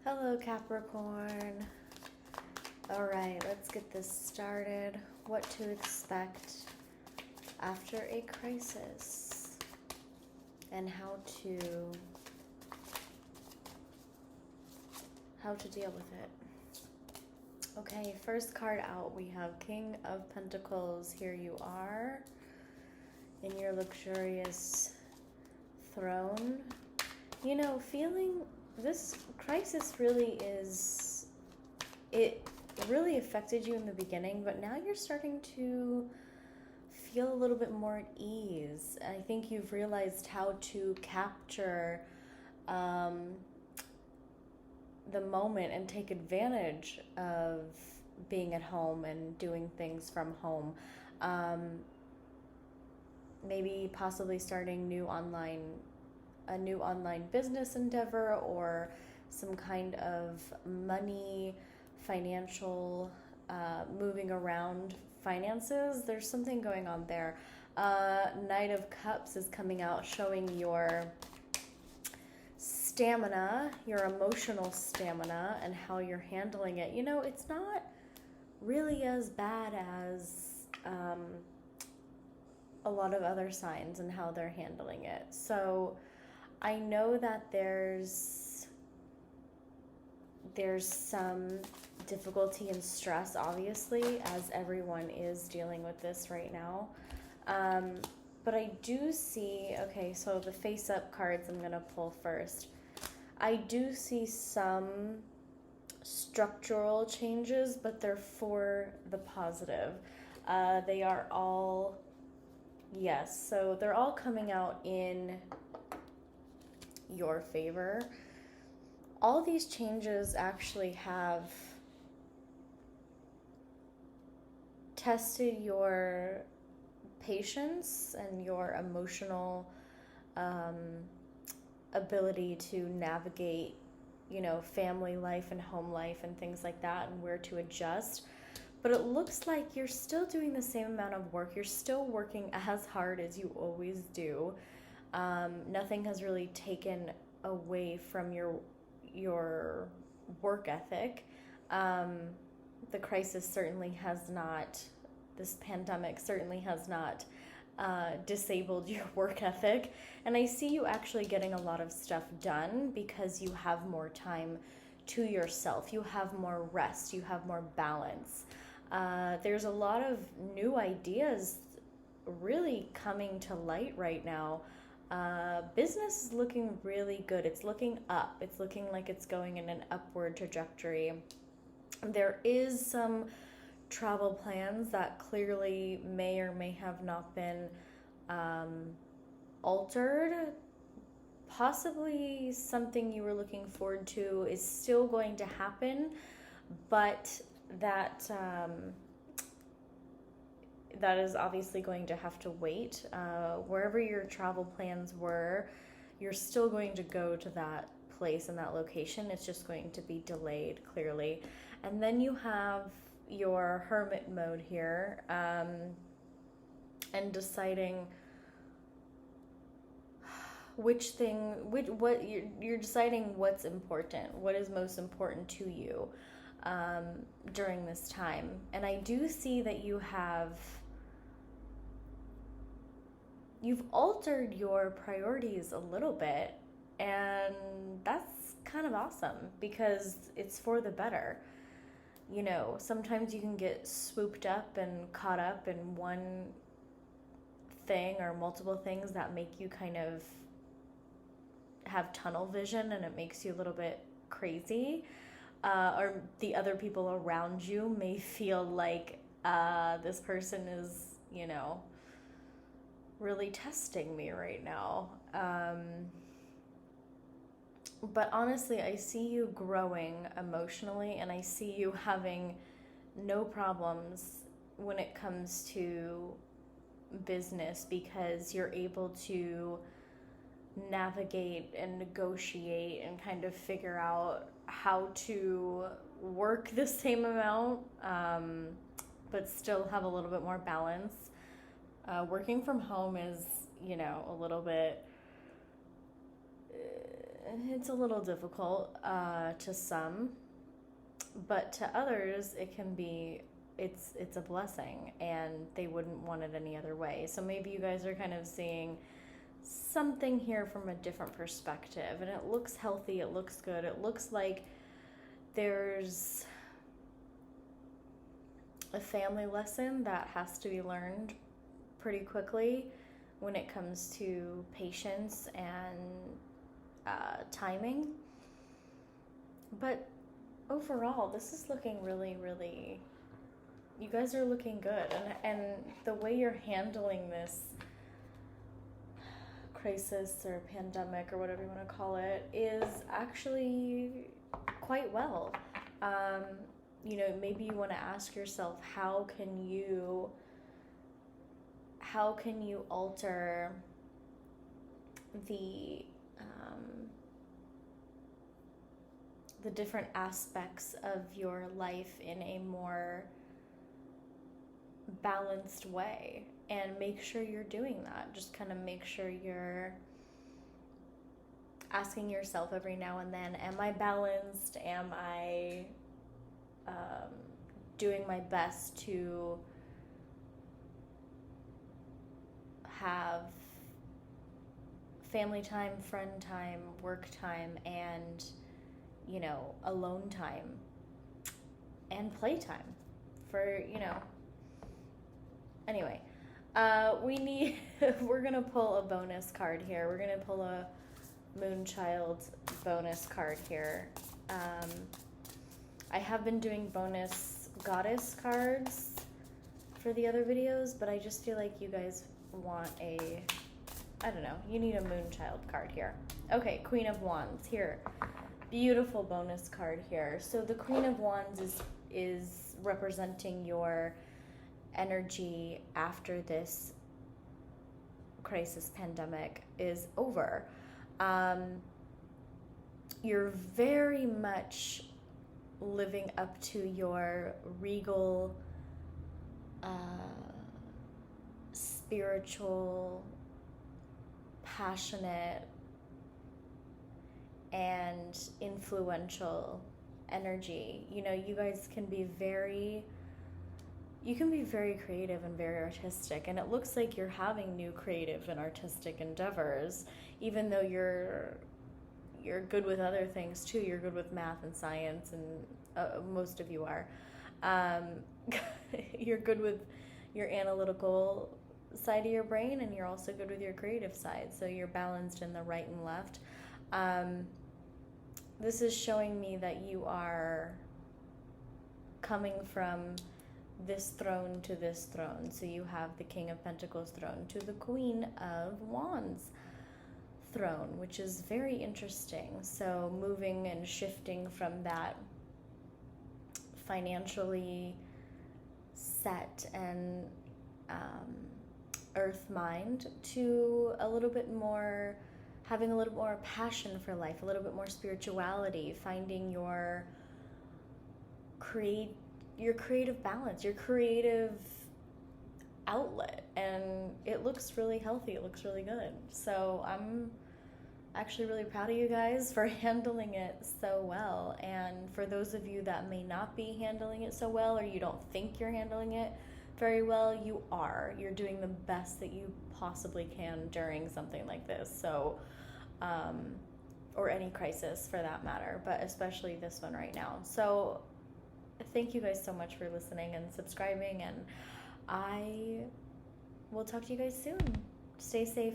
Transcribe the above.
Hello, Capricorn. All right, let's get this started. What to expect after a crisis and how to deal with it. Okay, first card out, we have King of Pentacles. Here you are in your luxurious throne. You know, feeling this crisis really it really affected you in the beginning, but now you're starting to feel a little bit more at ease. I think you've realized how to capture the moment and take advantage of being at home and doing things from home. Maybe possibly starting a new online business endeavor, or some kind of money, financial, moving around finances. There's something going on there. Knight of Cups is coming out, showing your stamina, your emotional stamina, and how you're handling it. You know, it's not really as bad as a lot of other signs and how they're handling it. So I know that there's some difficulty and stress, obviously, as everyone is dealing with this right now. But I do see, okay, so the face-up cards I'm going to pull first. I do see some structural changes, but they're for the positive. They are all, yes, so they're all coming out in your favor. All these changes actually have tested your patience and your emotional ability to navigate, you know, family life and home life and things like that, and where to adjust. But it looks like you're still doing the same amount of work. You're still working as hard as you always do. Nothing has really taken away from your work ethic. The crisis certainly has not, this pandemic certainly has not disabled your work ethic. And I see you actually getting a lot of stuff done because you have more time to yourself. You have more rest. You have more balance. There's a lot of new ideas really coming to light right now. Business is looking really good. It's looking up. It's looking like it's going in an upward trajectory. There is some travel plans that clearly may or may have not been altered. Possibly something you were looking forward to is still going to happen, but that is obviously going to have to wait. Wherever your travel plans were, you're still going to go to that place and that location. It's just going to be delayed, clearly. And then you have your hermit mode here, and deciding you're deciding what's important, what is most important to you during this time. And I do see that you've altered your priorities a little bit, and that's kind of awesome because it's for the better. You know, sometimes you can get swooped up and caught up in one thing or multiple things that make you kind of have tunnel vision, and it makes you a little bit crazy. Or the other people around you may feel like this person is, you know, really testing me right now. But honestly, I see you growing emotionally, and I see you having no problems when it comes to business, because you're able to navigate and negotiate and kind of figure out how to work the same amount, but still have a little bit more balance. Working from home is, you know, a little bit it's a little difficult to some, but to others it can be, it's a blessing, and they wouldn't want it any other way. So maybe you guys are kind of seeing something here from a different perspective, and it looks healthy, it looks good, it looks like there's a family lesson that has to be learned pretty quickly when it comes to patience and timing. But overall, this is looking really, really, you guys are looking good, and the way you're handling this crisis or pandemic or whatever you want to call it is actually quite well. You know, maybe you want to ask yourself, how can you alter the different aspects of your life in a more balanced way, and make sure you're doing that. Just kind of make sure you're asking yourself every now and then, am I balanced? Am I doing my best to have family time, friend time, work time, and, you know, alone time and playtime for, you know. Anyway, we're gonna pull a bonus card here. We're gonna pull a Moonchild bonus card here. I have been doing bonus goddess cards for the other videos, but I just feel like you guys want I don't know, you need a Moonchild card here. Okay, Queen of Wands here. Beautiful bonus card here. So the Queen of Wands is representing your energy after this crisis pandemic is over. You're very much living up to your regal, spiritual, passionate, and influential energy. You know, you guys can be very creative and very artistic, and it looks like you're having new creative and artistic endeavors, even though you're good with other things too. You're good with math and science, and most of you are. You're good with your analytical side of your brain, and you're also good with your creative side, so you're balanced in the right and left. This is showing me that you are coming from this throne to this throne. So you have the King of Pentacles throne to the Queen of Wands throne, which is very interesting. So moving and shifting from that financially set and earth mind to a little bit more, having a little more passion for life, a little bit more spirituality, finding your creative balance, your creative outlet, and it looks really healthy, it looks really good. So I'm actually really proud of you guys for handling it so well. And for those of you that may not be handling it so well, or you don't think you're handling it very well, you are. You're doing the best that you possibly can during something like this. So or any crisis for that matter, but especially this one right now. So thank you guys so much for listening and subscribing, and I will talk to you guys soon. Stay safe.